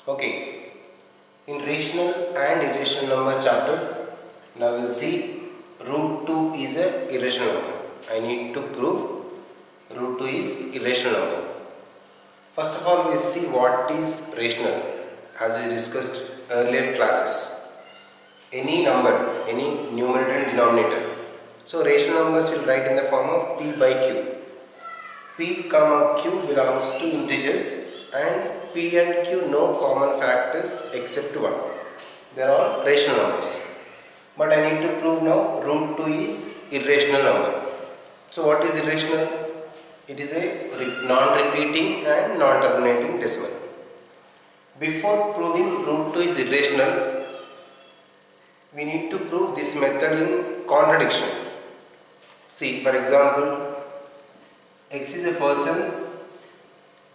Okay, in rational and irrational number chapter, now we'll see root 2 is a irrational number. I need to prove root 2 is irrational number. First of all, we'll see what is rational as we discussed earlier classes. Any number, any numerator and denominator. So rational numbers will write in the form of p by q. P comma q belongs to integers and p and q no common factors except 1. They are all rational numbers. But I need to prove now root 2 is irrational number. So what is irrational? It is a non-repeating and non-terminating decimal. Before proving root 2 is irrational, we need to prove this method in contradiction. See, for example, X is a person,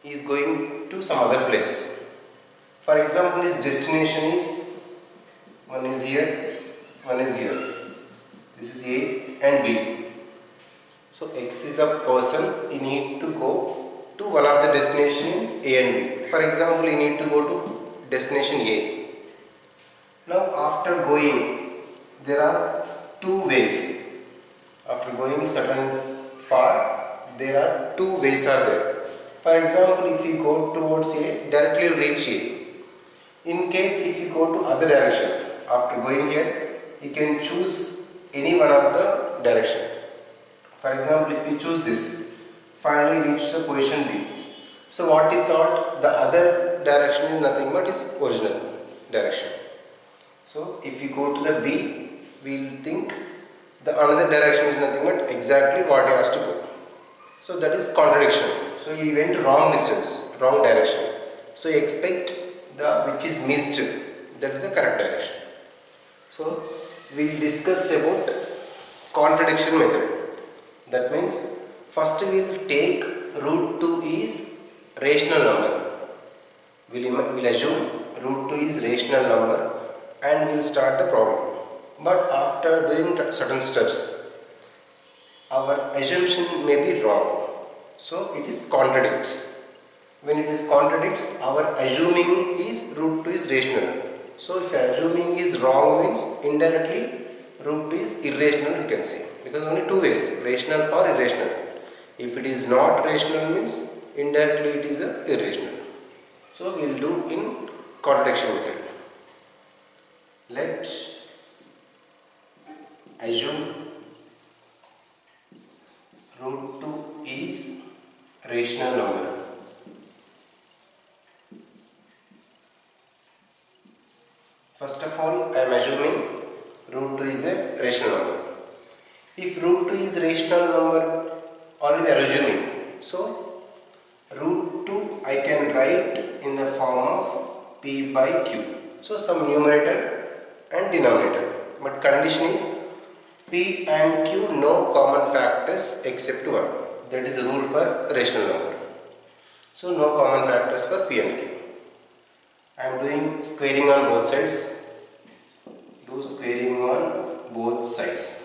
he is going to some other place. For example, his destination is, one is here, one is here. This is A and B. So X is a person, he need to go to one of the destination in A and B. For example, he need to go to destination A. Now after going, there are two ways. After going certain far, there are two ways are there. For example, if you go towards A, directly you will reach A. In case if you go to other direction, after going here, you can choose any one of the direction. For example, if you choose this, finally reach the position B. So what you thought, the other direction is nothing but its original direction. So if you go to the B, we will think the another direction is nothing but exactly what he has to go. So that is contradiction. So he went wrong distance, wrong direction. So you expect the which is missed, that is the correct direction. So we will discuss about contradiction method. That means first we will take root 2 is rational number. We will assume root 2 is rational number and we will start the problem. But after doing certain steps, our assumption may be wrong. So it is contradicts. When it is contradicts, our assuming is root 2 is rational. So if assuming is wrong means indirectly root 2 is irrational, we can say. Because only two ways, rational or irrational. If it is not rational means indirectly it is irrational. So we will do in contradiction method. Let assume root 2 is rational number. First of all, I am assuming root 2 is a rational number. If root 2 is rational number, only we are assuming. So root 2 I can write in the form of p by q. So some numerator and denominator. But condition is p and q no common factors except 1. That is the rule for rational number. So no common factors for p and q. I am doing squaring on both sides. Do squaring on both sides.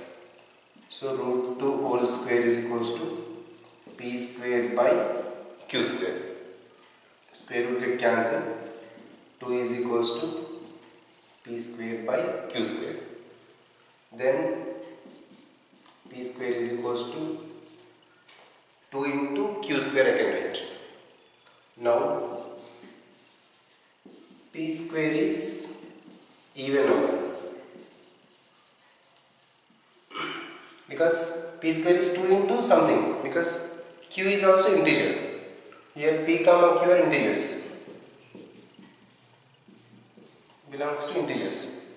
So root 2 whole square is equals to p square by q square. Square root get cancelled. 2 is equals to p square by q square. Then p square is equals to 2 into q square I can write. Now p square is even number. Because p square is 2 into something, because q is also integer. Here p comma q are integers, belongs to integers.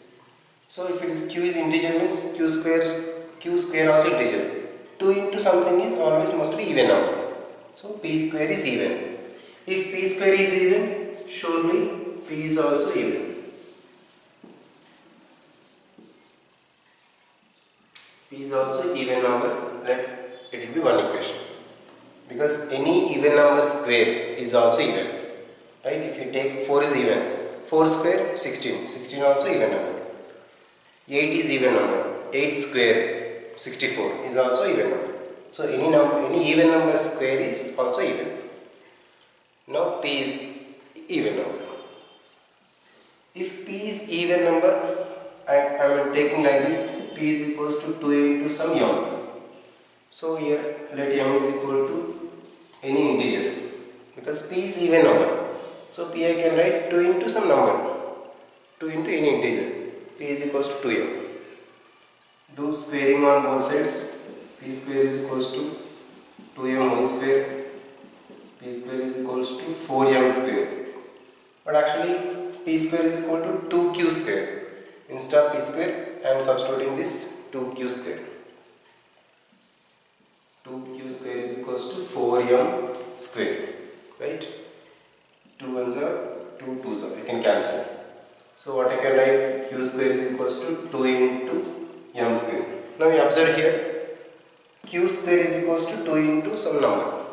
So if it is q is integer means q square also integer. 2 into something is always must be even number. So p square is even. If p square is even, surely p is also even. P is also even number, let it will be one equation. Because any even number square is also even. Right? If you take 4 is even. 4 square 16. 16 also even number. 8 is even number. 8 square 64 is also even number. So any even number square is also even. Now p is even number. number, I am taking like this, p is equals to 2 into some m. So here let m is equal to any integer because p is even number. So p I can write 2 into some number, 2 into any integer, p is equals to 2m. Do squaring on both sides, p square is equals to 2m whole square, p square is equals to 4m square. But actually p square is equal to 2q square. Instead of p square, I am substituting this 2q square. 2q square is equals to 4m square, right? 2 ones are 2 twos are, I can cancel. So what I can write, q square is equals to 2 into m square. Now you observe here, q square is equals to 2 into some number.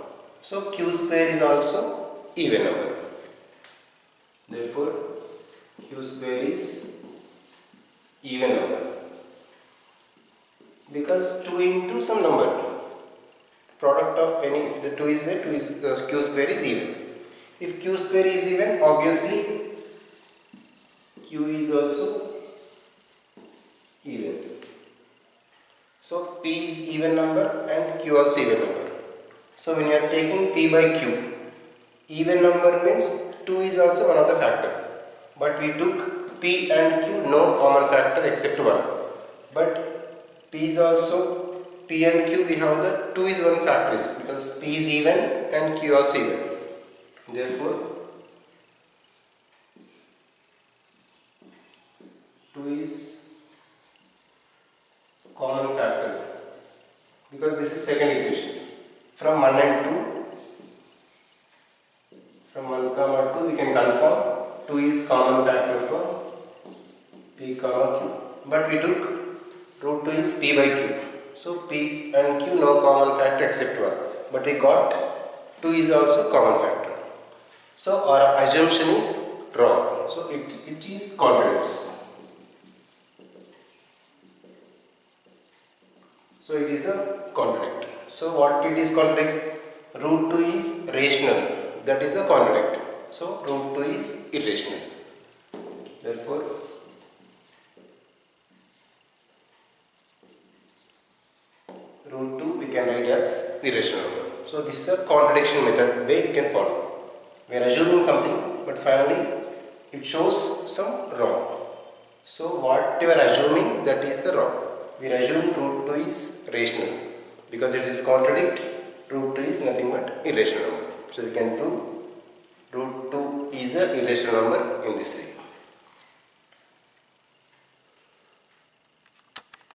So q square is also even number. Therefore q square is even number because 2 into some number, product of any, if the 2 is there, 2 is q square is even. If q square is even, obviously q is also even. So p is even number and q also even number. So when you are taking p by q, even number means 2 is also one of the factor. But we took p and q, no common factor except 1. But p is also, p and q we have the 2 is one factor because p is even and q also even. Therefore 2 is common factor because this is second equation. From 1 and 2, from 1 comma 2 we can confirm 2 is common factor for p comma q. But we took root 2 is p by q. So p and q no common factor except 1. But we got 2 is also common factor. So our assumption is wrong. So it is contradicts. So it is a contradict. So what it is contradict? Root 2 is rational. That is a contradict. So root 2 is irrational. Therefore root 2 we can write as irrational number. So this is a contradiction method way we can follow. We are assuming something but finally it shows some wrong. So what you are assuming, that is the wrong. We assume root 2 is rational because it is contradict. Root 2 is nothing but irrational number. So we can prove root 2 is a irrational number in this way.